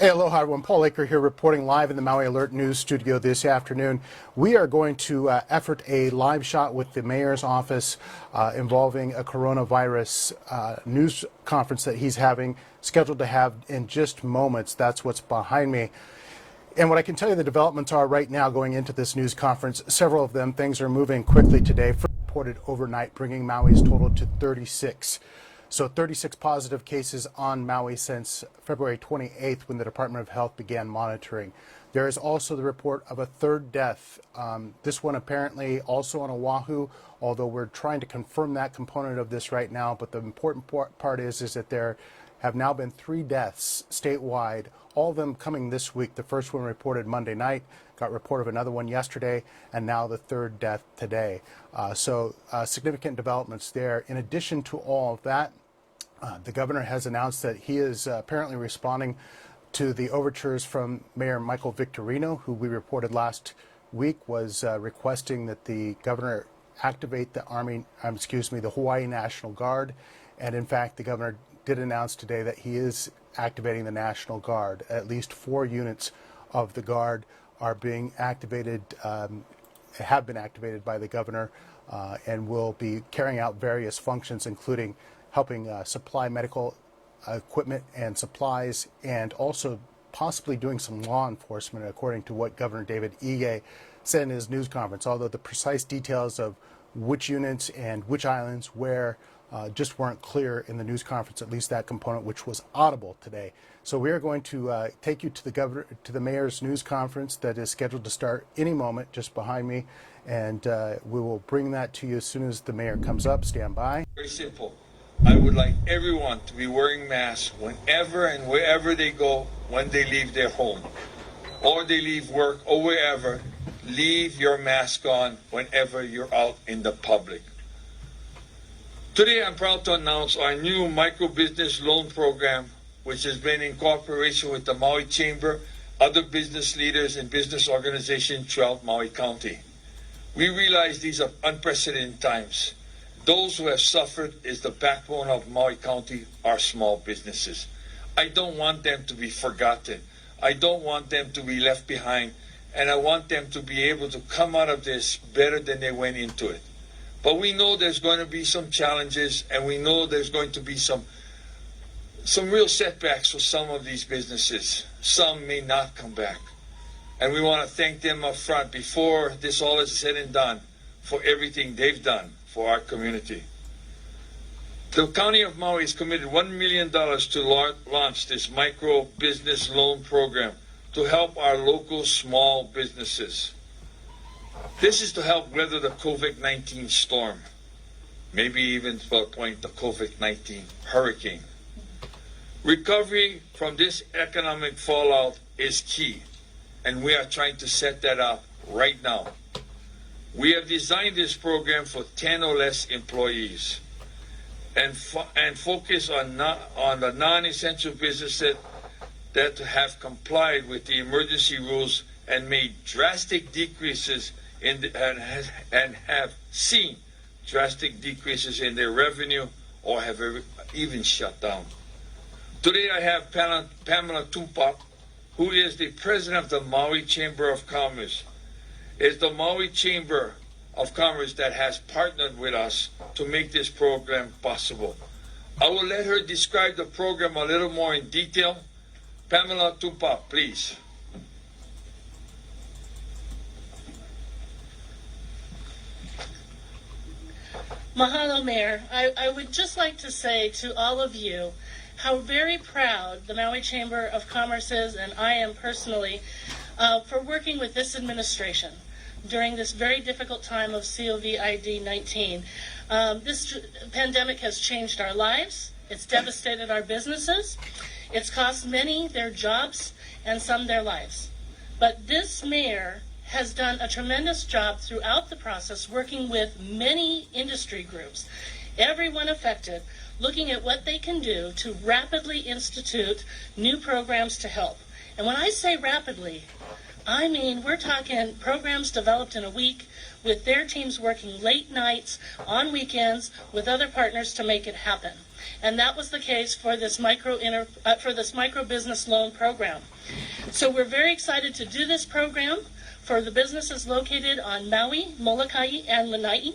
Hey, aloha everyone. Paul Aker here reporting live in the Maui Alert News studio this afternoon. We are going to effort a live shot with the mayor's office involving a coronavirus news conference that he's having, scheduled to have in just moments. That's what's behind me. And what I can tell you the developments are right now going into this news conference, several of them, things are moving quickly today. First reported overnight, bringing Maui's total to 36. So 36 positive cases on Maui since February 28th when the Department of Health began monitoring. There is also the report of a third death. This one apparently also on Oahu, although we're trying to confirm that component of this right now. But the important part is that there have now been 3 deaths statewide, all of them coming this week. The first one reported Monday night, got report of another one yesterday, and now the third death today. So significant developments there. In addition to all of that, the governor has announced that he is apparently responding to the overtures from Mayor Michael Victorino, who we reported last week was requesting that the governor activate the the Hawaii National Guard. And in fact, the governor did announce today that he is activating the National Guard. At least 4 units of the Guard are being activated, have been activated by the governor, and will be carrying out various functions, including helping supply medical equipment and supplies, and also possibly doing some law enforcement, according to what Governor David Ige said in his news conference, although the precise details of which units and which islands where just weren't clear in the news conference, at least that component, which was audible today. So we are going to take you to the mayor's news conference that is scheduled to start any moment just behind me, and we will bring that to you as soon as the mayor comes up. Stand by. Very simple. I would like everyone to be wearing masks whenever and wherever they go when they leave their home, or they leave work, or wherever. Leave your mask on whenever you're out in the public. Today, I'm proud to announce our new micro-business loan program, which has been in cooperation with the Maui Chamber, other business leaders, and business organizations throughout Maui County. We realize these are unprecedented times. Those who have suffered is the backbone of Maui County, our small businesses. I don't want them to be forgotten. I don't want them to be left behind, and I want them to be able to come out of this better than they went into it. But we know there's going to be some challenges, and we know there's going to be some real setbacks for some of these businesses. Some may not come back. And we want to thank them up front before this all is said and done for everything they've done for our community. The County of Maui is committed $1 million to launch this micro business loan program to help our local small businesses. This is to help weather the COVID-19 storm, maybe even to a point the COVID-19 hurricane. Recovery from this economic fallout is key, and we are trying to set that up right now. We have designed this program for 10 or less employees and focus on the non-essential businesses that have complied with the emergency rules and made drastic decreases and have seen drastic decreases in their revenue or have even shut down. Today I have Pamela Tumpa, who is the president of the Maui Chamber of Commerce. It's the Maui Chamber of Commerce that has partnered with us to make this program possible. I will let her describe the program a little more in detail. Pamela Tumpa, please. Mahalo, Mayor. I would just like to say to all of you how very proud the Maui Chamber of Commerce is, and I am personally, for working with this administration during this very difficult time of COVID-19. This pandemic has changed our lives. It's devastated our businesses. It's cost many their jobs and some their lives. But this mayor has done a tremendous job throughout the process, working with many industry groups, everyone affected, looking at what they can do to rapidly institute new programs to help. And when I say rapidly, I mean we're talking programs developed in a week with their teams working late nights, on weekends, with other partners to make it happen. And that was the case for this micro business loan program. So we're very excited to do this program for the businesses located on Maui, Molokai, and Lanai.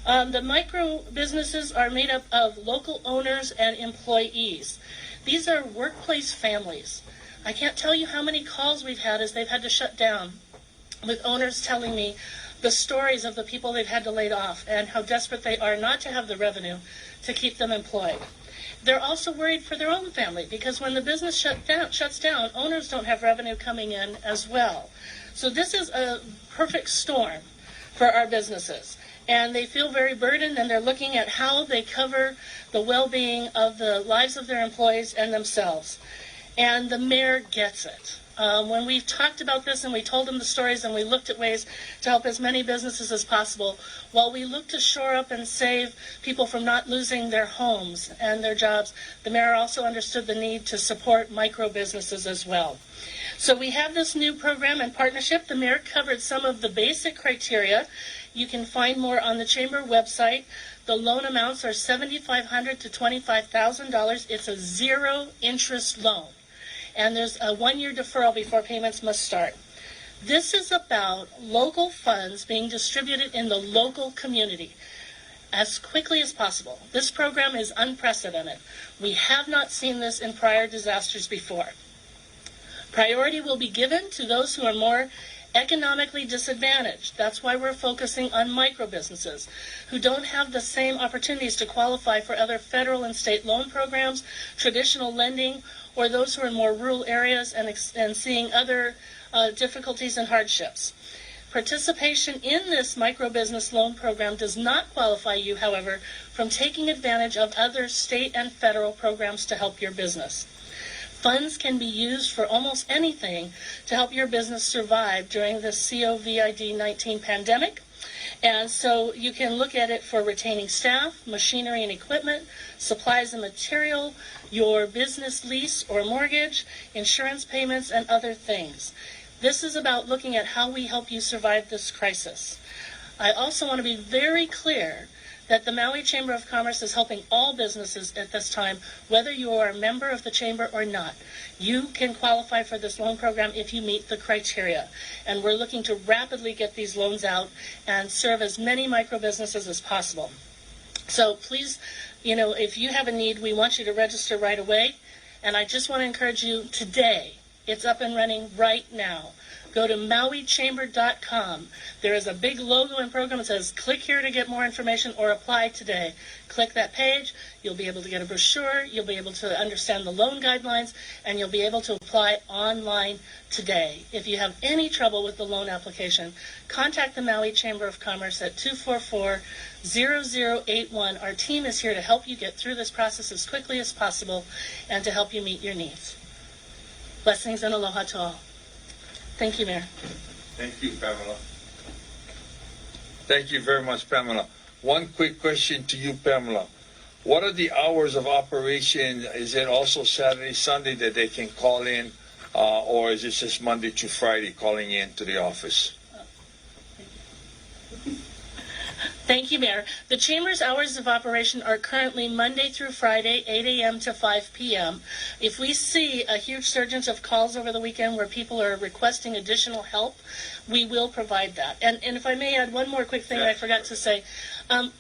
The micro businesses are made up of local owners and employees. These are workplace families. I can't tell you how many calls we've had as they've had to shut down, with owners telling me the stories of the people they've had to lay off and how desperate they are not to have the revenue to keep them employed. They're also worried for their own family because when the business shuts down, owners don't have revenue coming in as well. So this is a perfect storm for our businesses. And they feel very burdened, and they're looking at how they cover the well-being of the lives of their employees and themselves. And the mayor gets it. When we talked about this and we told him the stories and we looked at ways to help as many businesses as possible, while we looked to shore up and save people from not losing their homes and their jobs, the mayor also understood the need to support micro businesses as well. So we have this new program and partnership. The mayor covered some of the basic criteria. You can find more on the Chamber website. The loan amounts are $7,500 to $25,000. It's a zero-interest loan. And there's a one-year deferral before payments must start. This is about local funds being distributed in the local community as quickly as possible. This program is unprecedented. We have not seen this in prior disasters before. Priority will be given to those who are more economically disadvantaged. That's why we're focusing on micro businesses who don't have the same opportunities to qualify for other federal and state loan programs, traditional lending, or those who are in more rural areas and seeing other difficulties and hardships. Participation in this micro business loan program does not qualify you, however, from taking advantage of other state and federal programs to help your business. Funds can be used for almost anything to help your business survive during the COVID-19 pandemic. And so you can look at it for retaining staff, machinery and equipment, supplies and material, your business lease or mortgage, insurance payments, and other things. This is about looking at how we help you survive this crisis. I also want to be very clear that the Maui Chamber of Commerce is helping all businesses at this time, whether you are a member of the Chamber or not. You can qualify for this loan program if you meet the criteria. And we're looking to rapidly get these loans out and serve as many micro businesses as possible. So please, if you have a need, we want you to register right away. And I just want to encourage you today, it's up and running right now. Go to MauiChamber.com. There is a big logo and program that says, click here to get more information or apply today. Click that page. You'll be able to get a brochure. You'll be able to understand the loan guidelines, and you'll be able to apply online today. If you have any trouble with the loan application, contact the Maui Chamber of Commerce at 244-0081. Our team is here to help you get through this process as quickly as possible and to help you meet your needs. Blessings and aloha to all. Thank you, Mayor. Thank you, Pamela. Thank you very much, Pamela. One quick question to you, Pamela. What are the hours of operation? Is it also Saturday, Sunday that they can call in, or is it just Monday to Friday calling in to the office? Thank you, Mayor. The Chamber's hours of operation are currently Monday through Friday, 8 a.m. to 5 p.m. If we see a huge surge of calls over the weekend where people are requesting additional help, we will provide that. And if I may add one more quick thing I forgot to say.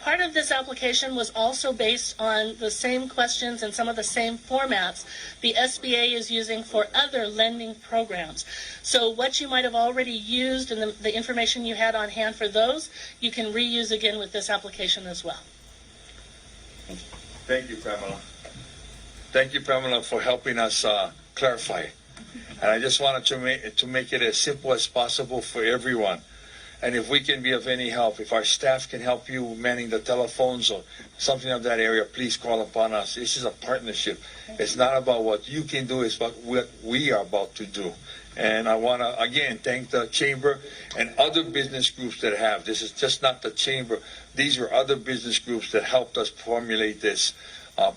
Part of this application was also based on the same questions and some of the same formats the SBA is using for other lending programs. So what you might have already used and the information you had on hand for those, you can reuse again with this application as well. Thank you. Thank you, Pamela. Thank you, Pamela, for helping us clarify. And I just wanted to make it as simple as possible for everyone. And if we can be of any help, if our staff can help you manning the telephones or something of that area, please call upon us. This is a partnership. It's not about what you can do, it's about what we are about to do. And I want to, again, thank the Chamber and other business groups that have. This is just not the Chamber. These are other business groups that helped us formulate this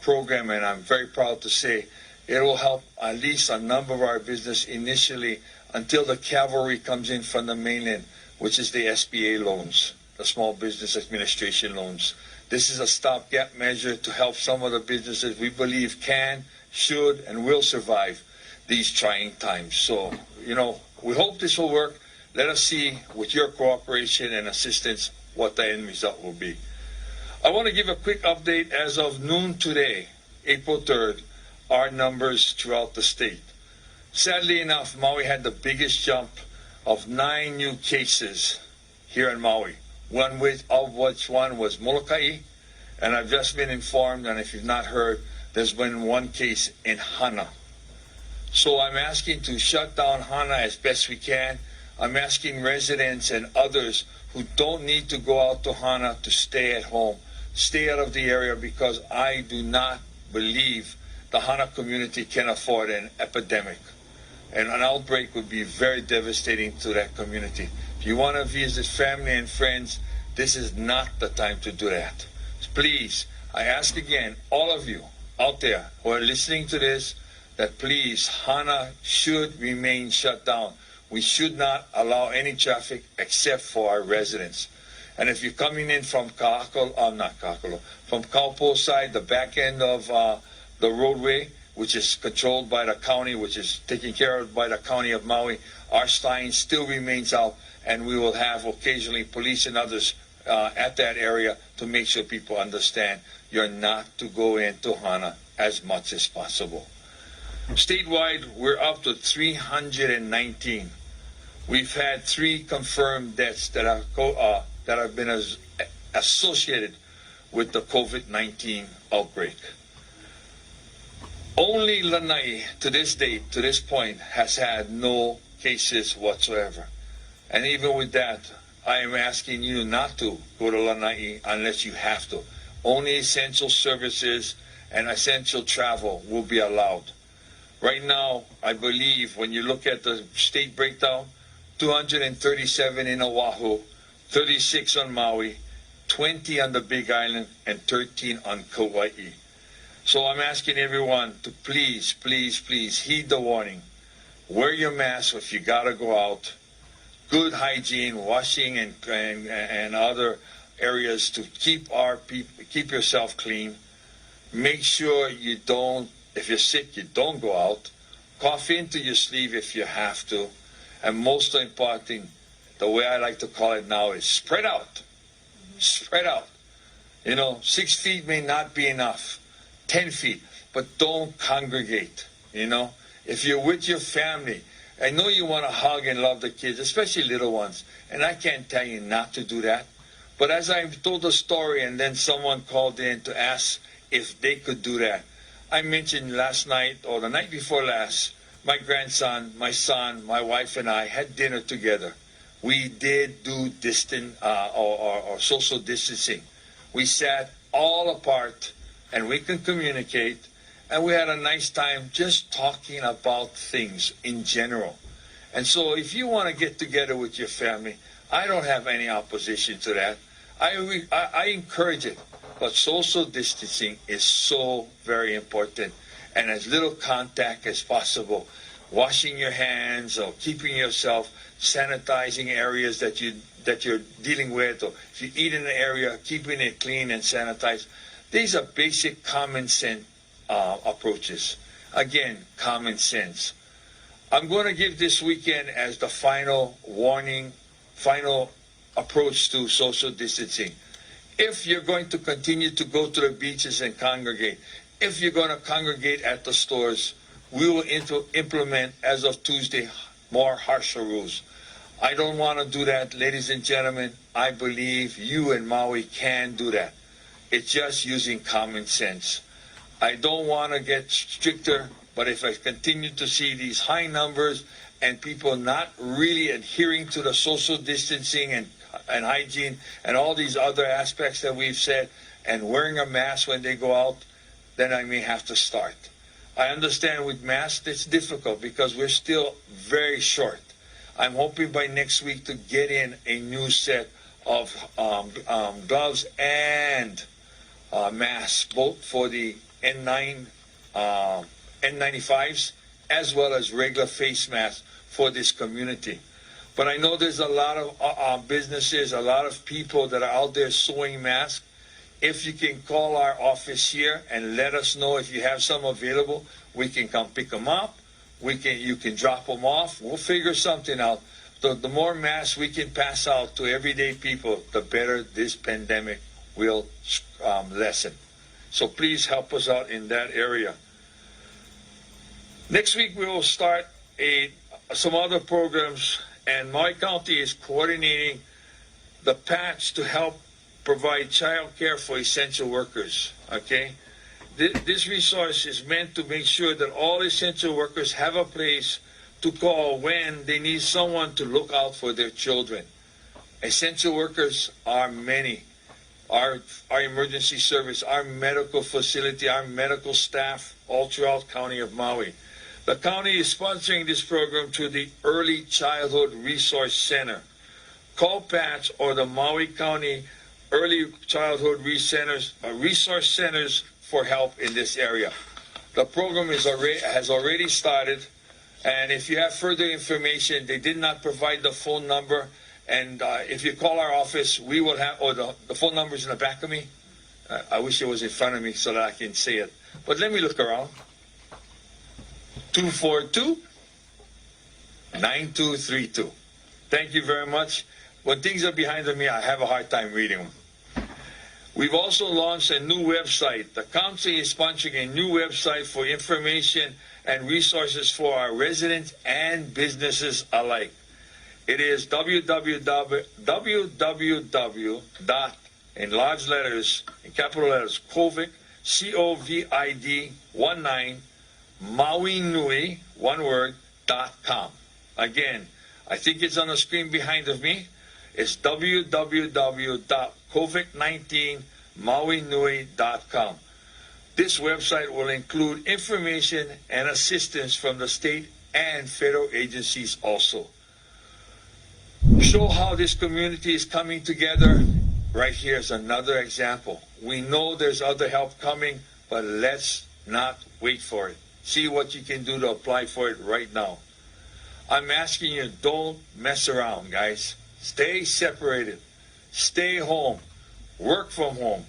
program. And I'm very proud to say it will help at least a number of our business initially until the cavalry comes in from the mainland, which is the SBA loans, the Small Business Administration loans, This is a stopgap measure to help some of the businesses we believe can, should, and will survive these trying times. So, we hope this will work. Let us see, with your cooperation and assistance, what the end result will be. I want to give a quick update. As of noon today, April 3rd, our numbers throughout the state. Sadly enough, Maui had the biggest jump of 9 new cases here in Maui. One of which was Molokai, and I've just been informed, and if you've not heard, there's been one case in Hana. So I'm asking to shut down Hana as best we can. I'm asking residents and others who don't need to go out to Hana to stay at home, stay out of the area, because I do not believe the Hana community can afford an epidemic. And an outbreak would be very devastating to that community. If you want to visit family and friends, this is not the time to do that. Please, I ask again, all of you out there who are listening to this, that please, Hana should remain shut down. We should not allow any traffic except for our residents. And if you're coming in from from Kaupo side, the back end of the roadway, which is controlled by the county, which is taken care of by the county of Maui, our sign still remains out, and we will have occasionally police and others at that area to make sure people understand you're not to go into Hana as much as possible. Statewide, we're up to 319. We've had 3 confirmed deaths that have been associated with the COVID-19 outbreak. Only Lanai, to this date, to this point, has had no cases whatsoever. And even with that, I am asking you not to go to Lanai unless you have to. Only essential services and essential travel will be allowed. Right now, I believe when you look at the state breakdown, 237 in Oahu, 36 on Maui, 20 on the Big Island, and 13 on Kauai. So I'm asking everyone to please, please, please heed the warning. Wear your mask if you gotta go out. Good hygiene, washing, and other areas to keep yourself clean. Make sure you don't, if you're sick, you don't go out. Cough into your sleeve if you have to. And most important, the way I like to call it now is spread out. Spread out. 6 feet may not be enough. 10 feet, but don't congregate. If you're with your family, I know you want to hug and love the kids, especially little ones, and I can't tell you not to do that. But as I told the story, and then someone called in to ask if they could do that, I mentioned last night or the night before last, my grandson, my son, my wife, and I had dinner together. We did do distant or social distancing. We sat all apart, and we can communicate, and we had a nice time just talking about things in general. And so if you want to get together with your family, I don't have any opposition to that. I encourage it, but social distancing is so very important, and as little contact as possible. Washing your hands or keeping yourself, sanitizing areas that you're dealing with, or if you eat in an area, keeping it clean and sanitized. These are basic common sense approaches. Again, common sense. I'm going to give this weekend as the final warning, final approach to social distancing. If you're going to continue to go to the beaches and congregate, if you're going to congregate at the stores, we will implement, as of Tuesday, more harsher rules. I don't want to do that, ladies and gentlemen. I believe you and Maui can do that. It's just using common sense. I don't want to get stricter, but if I continue to see these high numbers and people not really adhering to the social distancing and hygiene and all these other aspects that we've said, and wearing a mask when they go out, then I may have to start. I understand with masks it's difficult because we're still very short. I'm hoping by next week to get in a new set of gloves and masks, both for the N95s as well as regular face masks for this community. But I know there's a lot of businesses, a lot of people that are out there sewing masks. If you can call our office here and let us know if you have some available, we can come pick them up. You can drop them off. We'll figure something out. The more masks we can pass out to everyday people, the better this pandemic will lessen. So please help us out in that area. Next week we will start some other programs, and Maui County is coordinating the patch to help provide child care for essential workers. Okay, this resource is meant to make sure that all essential workers have a place to call when they need someone to look out for their children. Essential workers are many. Our emergency service, our medical facility, our medical staff, all throughout County of Maui. The county is sponsoring this program through the Early Childhood Resource Center. Call Patch or the Maui County Early Childhood Resource Centers for help in this area. The program has already started, and if you have further information, they did not provide the phone number, and if you call our office, we will have, or the phone number is in the back of me. I wish it was in front of me so that I can see it. But let me look around. 242-9232. Thank you very much. When things are behind me, I have a hard time reading them. We've also launched a new website. The county is sponsoring a new website for information and resources for our residents and businesses alike. It is www. In large letters, in capital letters, COVID, COVID 19 Maui Nui, one word, .com. Again, I think it's on the screen behind of me. It's www.covid19mauinui.com. This website will include information and assistance from the state and federal agencies also. Show how this community is coming together. Right here is another example. We know there's other help coming, but let's not wait for it. See what you can do to apply for it right now. I'm asking you, don't mess around, guys. Stay separated. Stay home. Work from home.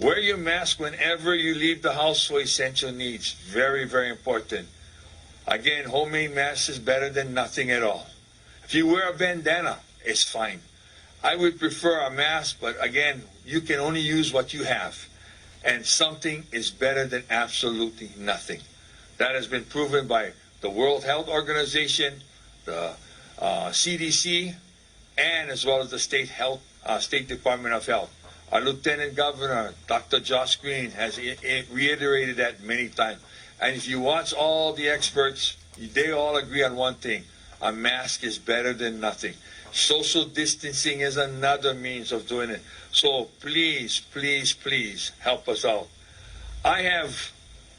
Wear your mask whenever you leave the house for essential needs. Very, very important. Again, homemade mask is better than nothing at all. If you wear a bandana, it's fine. I would prefer a mask, but again, you can only use what you have. And something is better than absolutely nothing. That has been proven by the World Health Organization, the CDC, and as well as the State Department of Health. Our Lieutenant Governor, Dr. Josh Green, has reiterated that many times. And if you watch all the experts, they all agree on one thing. A mask is better than nothing. Social distancing is another means of doing it. So please, please, please help us out. I have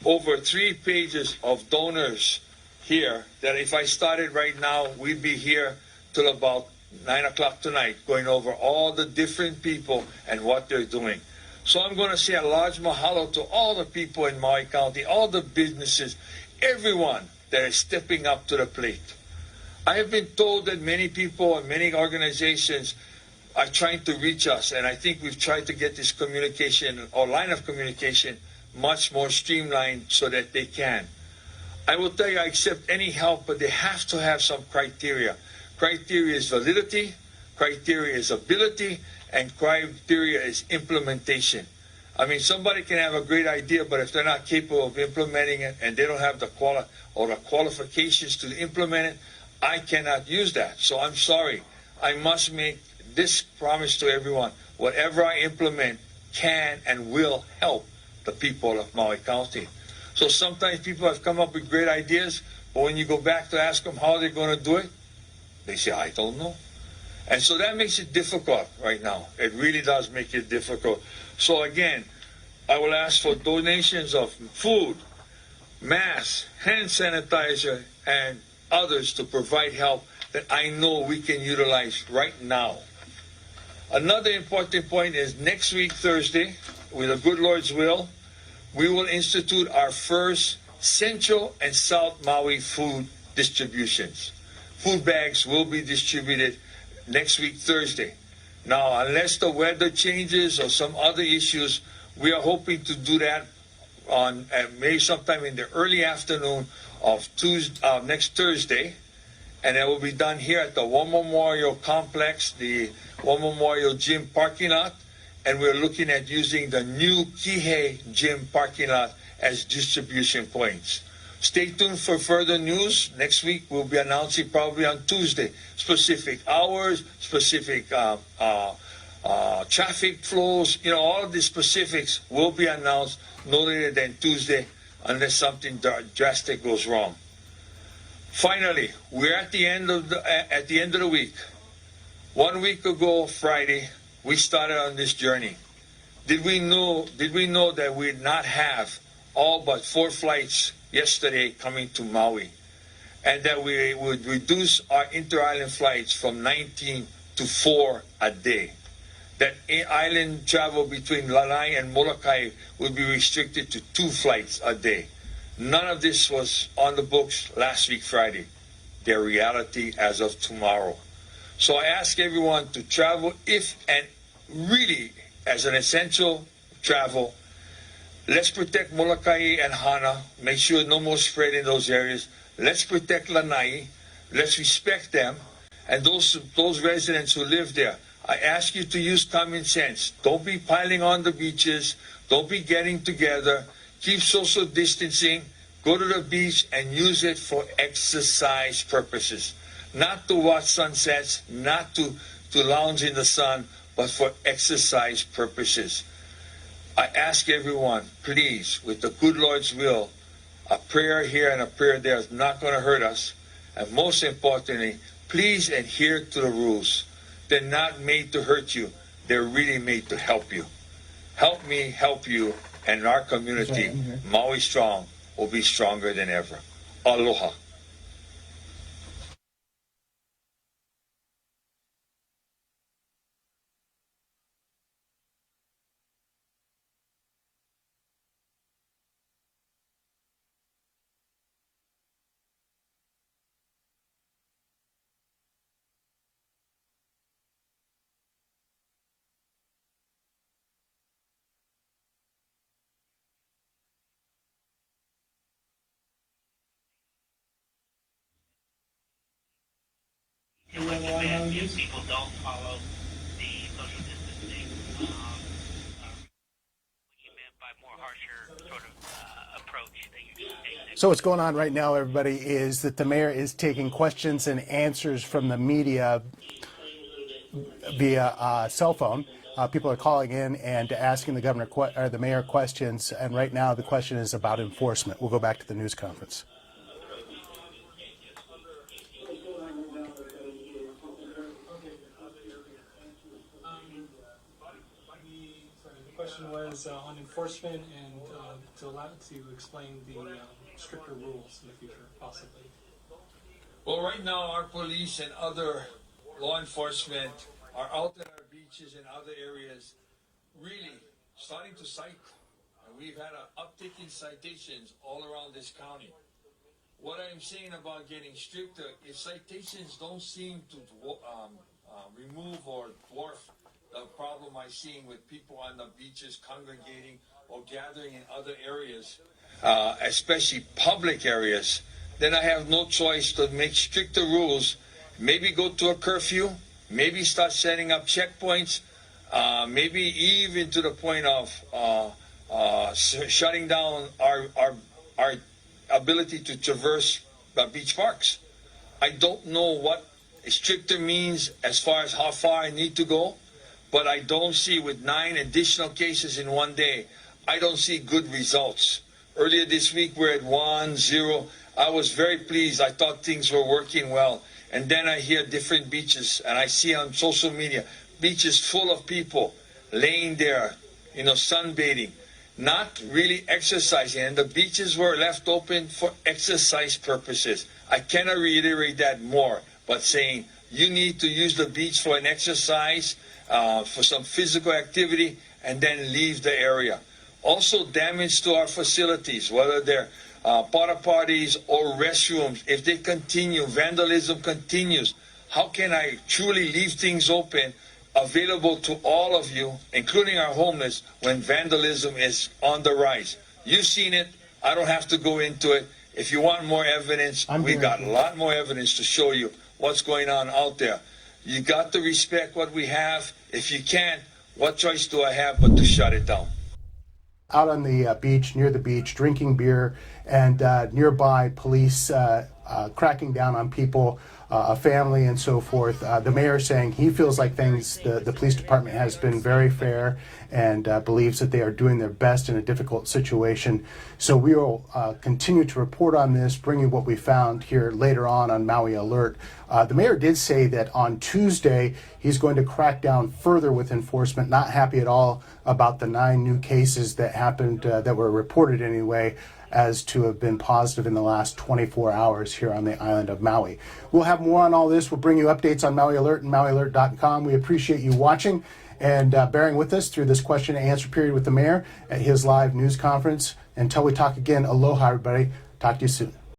over 3 pages of donors here that if I started right now, we'd be here till about 9 o'clock tonight going over all the different people and what they're doing. So I'm going to say a large mahalo to all the people in Maui County, all the businesses, everyone that is stepping up to the plate. I have been told that many people and many organizations are trying to reach us, and I think we've tried to get this communication or line of communication much more streamlined so that they can. I will tell you, I accept any help, but they have to have some criteria. Criteria is validity, criteria is ability, and criteria is implementation. I mean, somebody can have a great idea, but if they're not capable of implementing it and they don't have the qualifications to implement it, I cannot use that. So I'm sorry. I must make this promise to everyone. Whatever I implement can and will help the people of Maui County. So sometimes people have come up with great ideas, but when you go back to ask them how they're going to do it, they say, I don't know. And so that makes it difficult right now. It really does make it difficult. So again, I will ask for donations of food, masks, hand sanitizer, and others to provide help that I know we can utilize right now. Another important point is next week, Thursday, with the good Lord's will, we will institute our first Central and South Maui food distributions. Food bags will be distributed next week, Thursday. Now, unless the weather changes or some other issues, we are hoping to do that on maybe sometime in the early afternoon of next Thursday, and it will be done here at the War Memorial Complex, the War Memorial Gym parking lot, and we're looking at using the new Kihei Gym parking lot as distribution points. Stay tuned for further news. Next week we'll be announcing probably on Tuesday specific hours, specific traffic flows. You know, all of the specifics will be announced no later than Tuesday, unless something drastic goes wrong. Finally, we're at the end of the week. 1 week ago, Friday, we started on this journey. Did we know that we'd not have all but 4 flights yesterday coming to Maui, and that we would reduce our inter-island flights from 19 to 4 a day? That island travel between Lanai and Molokai would be restricted to 2 flights a day. None of this was on the books last week, Friday. Their reality as of tomorrow. So I ask everyone to travel if and really as an essential travel. Let's protect Molokai and Hana. Make sure no more spread in those areas. Let's protect Lanai. Let's respect them. And those residents who live there, I ask you to use common sense. Don't be piling on the beaches. Don't be getting together. Keep social distancing. Go to the beach and use it for exercise purposes. Not to watch sunsets, not to lounge in the sun, but for exercise purposes. I ask everyone, please, with the good Lord's will, a prayer here and a prayer there is not going to hurt us. And most importantly, please adhere to the rules. They're not made to hurt you. They're really made to help you. Help me help you, and our community, Maui Strong, will be stronger than ever. Aloha. If people don't follow the social distancing, what you meant by more harsher sort of approach that you take. So what's going on right now, everybody, is that the mayor is taking questions and answers from the media via cell phone. People are calling in and asking the mayor questions, and right now the question is about enforcement. We'll go back to the news conference. The question was on enforcement and to explain the stricter rules in the future, possibly. Well, right now our police and other law enforcement are out at our beaches and other areas really starting to cite. And we've had an uptick in citations all around this county. What I'm saying about getting stricter is citations don't seem to remove or dwarf the problem I'm seeing with people on the beaches congregating or gathering in other areas, especially public areas. Then I have no choice to make stricter rules, maybe go to a curfew, maybe start setting up checkpoints, maybe even to the point of shutting down our ability to traverse beach parks. I don't know what stricter means as far as how far I need to go, but I don't see, with 9 additional cases in one day, I don't see good results. Earlier this week we're at 1-0. I was very pleased. I thought things were working well. And then I hear different beaches, and I see on social media beaches full of people laying there, sunbathing, not really exercising. And the beaches were left open for exercise purposes. I cannot reiterate that more, but saying you need to use the beach for an exercise, for some physical activity, and then leave the area. Also, damage to our facilities, whether they're porta potties or restrooms, if they continue, vandalism continues, how can I truly leave things open available to all of you, including our homeless, when vandalism is on the rise. You've seen it. I don't have to go into it. If you want more evidence, we got a lot more evidence to show you what's going on out there. You got to respect what we have. If you can't, what choice do I have but to shut it down? Out on the beach, near the beach, drinking beer, and nearby police cracking down on people, a family, and so forth. The mayor saying he feels like the police department has been very fair and believes that they are doing their best in a difficult situation. So we will continue to report on this, bring you what we found here later on Maui Alert. The mayor did say that on Tuesday he's going to crack down further with enforcement, not happy at all about the 9 new cases that happened, that were reported anyway, as to have been positive in the last 24 hours here on the island of Maui. We'll have more on all this. We'll bring you updates on Maui Alert and MauiAlert.com. We appreciate you watching and bearing with us through this question and answer period with the mayor at his live news conference. Until we talk again, aloha, everybody. Talk to you soon.